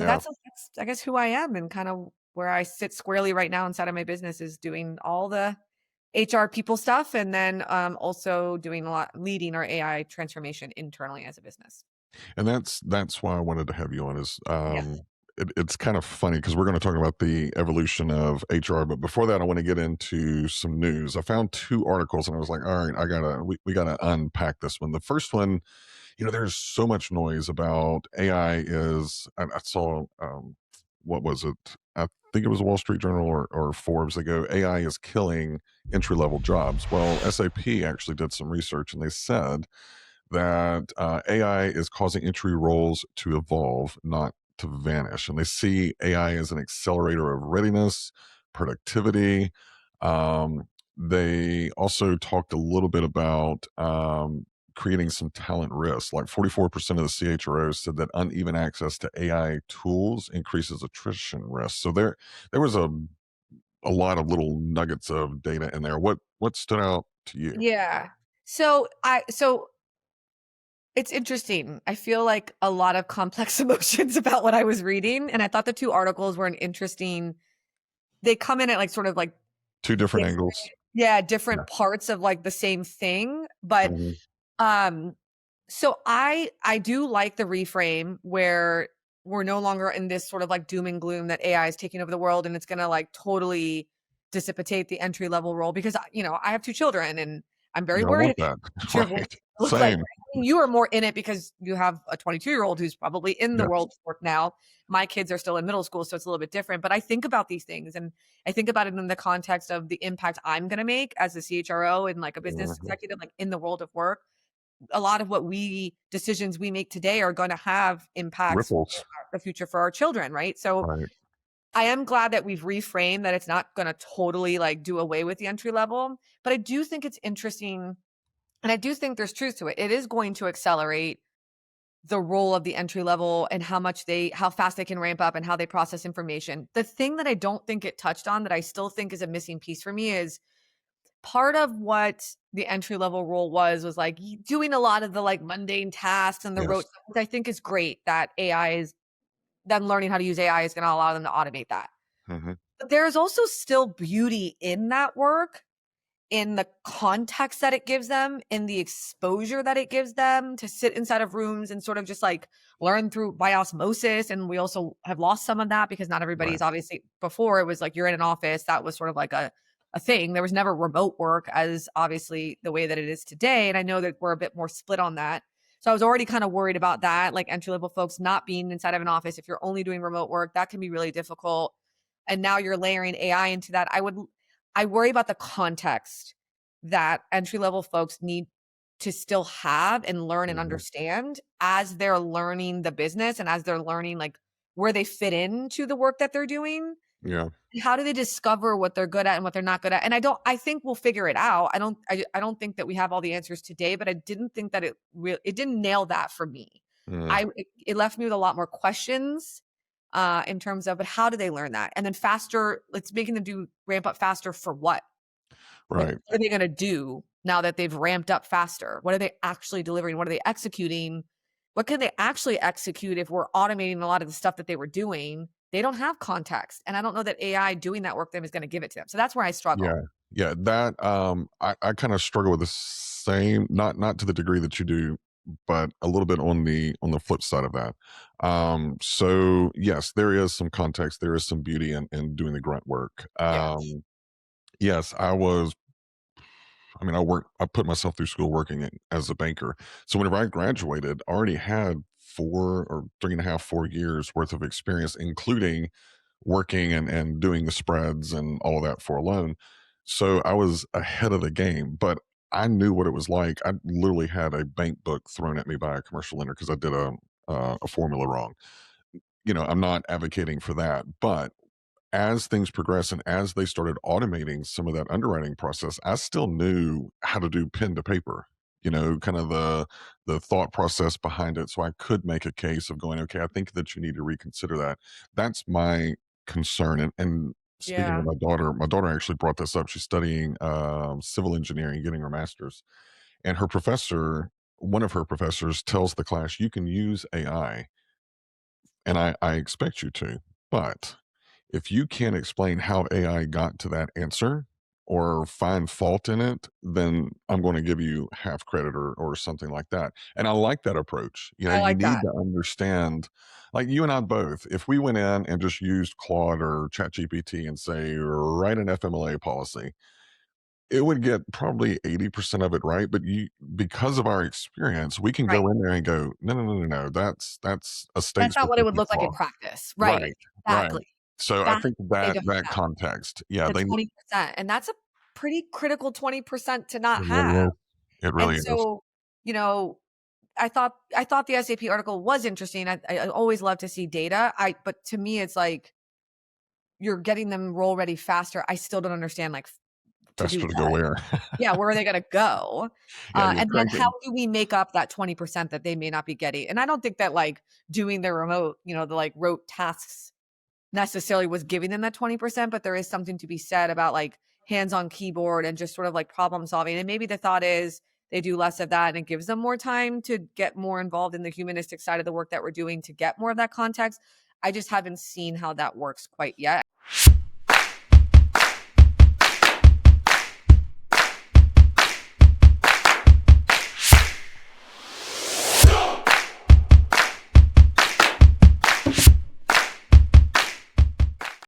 Yeah. that's, I guess, who I am and kind of where I sit squarely right now inside of my business is doing all the HR people stuff and then, also doing a lot leading our AI transformation internally as a business. And that's why I wanted to have you on is Yes. it's kind of funny because we're going to talk about the evolution of HR, but before that I want to get into some news. I found two articles and I was like, all right, we gotta unpack this one. The first one, there's so much noise about AI I saw what was it? I think it was a Wall Street Journal or Forbes. They go, AI is killing entry level jobs. Well, SAP actually did some research and they said that AI is causing entry roles to evolve, not to vanish. And they see AI as an accelerator of readiness, productivity. They also talked a little bit about creating some talent risk. Like 44% of the CHROs said that uneven access to AI tools increases attrition risk. So there was a lot of little nuggets of data in there. What stood out to you? Yeah. So it's interesting. I feel like a lot of complex emotions about what I was reading, and I thought the 2 articles were an interesting they come in at, like, sort of, like, Two different different angles. yeah, Yeah. different parts of, like, the same thing, but, Mhm. um, so I do like the reframe where we're no longer in this sort of, like, doom and gloom that AI is taking over the world, and it's gonna, like, totally dissipate the entry level role because, I have 2 children, and I'm very Yeah, I worried want about that. the future of what Right. it's look like. Same. Right? I mean, you are more in it because you have a 22-year-old who's probably in the Yes. world of work now. My kids are still in middle school, so it's a little bit different, but I think about these things, and I think about it in the context of the impact I'm gonna make as a CHRO and, like, a business Mhm. executive, like, in the world of work. A lot of what we decisions we make today are gonna have impacts for Ripples. the future for our children, right? So, Right. I am glad that we've reframed that it's not gonna totally, like, do away with the entry level, but I do think it's interesting, and I do think there's truth to it. It is going to accelerate the role of the entry level and how fast they can ramp up and how they process information. The thing that I don't think it touched on that I still think is a missing piece for me is part of what the entry level role was like doing a lot of the like mundane tasks and the Yes. rote stuff, which I think is great that AI is them learning how to use AI is going to allow them to automate that. Mhm. But there is also still beauty in that work, in the context that it gives them, in the exposure that it gives them to sit inside of rooms and sort of just like learn through by osmosis. And we also have lost some of that because not Right. everybody's obviously before it was like you're in an office. That was sort of like a thing. There was never remote work as obviously the way that it is today. And I know that we're a bit more split on that. So I was already kind of worried about that, like entry level folks not being inside of an office. If you're only doing remote work, that can be really difficult. And now you're layering AI into that. I worry about the context that entry level folks need to still have and learn and Mhm. understand as they're learning the business and as they're learning like where they fit into the work that they're doing. Yeah. How do they discover what they're good at and what they're not good at? And I think we'll figure it out. I don't think that we have all the answers today, but I didn't think that it didn't nail that for me. Mm. It left me with a lot more questions in terms of but how do they learn that? And then faster, it's making them do ramp up faster for what? Like, Right. what are they gonna do now that they've ramped up faster? What are they actually delivering? What are they executing? What can they actually execute if we're automating a lot of the stuff that they were doing? They don't have context, and I don't know that AI doing that work for them is gonna give it to them. So that's where I struggle. Yeah. Yeah. That I kind of struggle with the same, not to the degree that you do, but a little bit on the flip side of that. So yes, there is some context, there is some beauty in doing the grunt work. Yeah. Yes, I put myself through school working as a banker. So whenever I graduated, I already had 4 or 3.5, 4 years worth of experience, including working and doing the spreads and all of that for a loan. So I was ahead of the game, but I knew what it was like. I literally had a bank book thrown at me by a commercial lender because I did a formula wrong. I'm not advocating for that, but as things progress and as they started automating some of that underwriting process, I still knew how to do pen to paper, kind of the thought process behind it. So I could make a case of going, okay, I think that you need to reconsider that. That's my concern. And speaking of Yeah. my daughter actually brought this up. She's studying civil engineering, getting her master's. And one of her professors tells the class, you can use AI and I expect you to. But if you can't explain how AI got to that answer or find fault in it, then I'm going to give you half credit or something like that. And I like that approach. You know, I you like need that. to understand, like you and I both, if we went in and just used Claude or ChatGPT and say, write an FMLA policy, it would get probably 80% of it right, but you because of our experience, we can Right. go in there and go, "No, no, no, no, no, that's a That's not what it would state-specific look like in law." practice. Right. Right, right. Exactly. So, I That's think what they that don't that have. context, yeah, The they 20%, and that's a pretty critical 20% to not it have. really is. It And really is. so, you know, I thought the SAP article was interesting. I always love to see data. But to me, it's like you're getting them roll ready faster. I still don't understand like to do Faster to go what. where. Yeah, where are they gonna go? Yeah, you're And then how cranking do we make up that 20% that they may not be getting? And I don't think that like doing the remote, the like rote tasks necessarily was giving them that 20%, but there is something to be said about like hands on keyboard and just sort of like problem solving. And maybe the thought is they do less of that and it gives them more time to get more involved in the humanistic side of the work that we're doing to get more of that context. I just haven't seen how that works quite yet.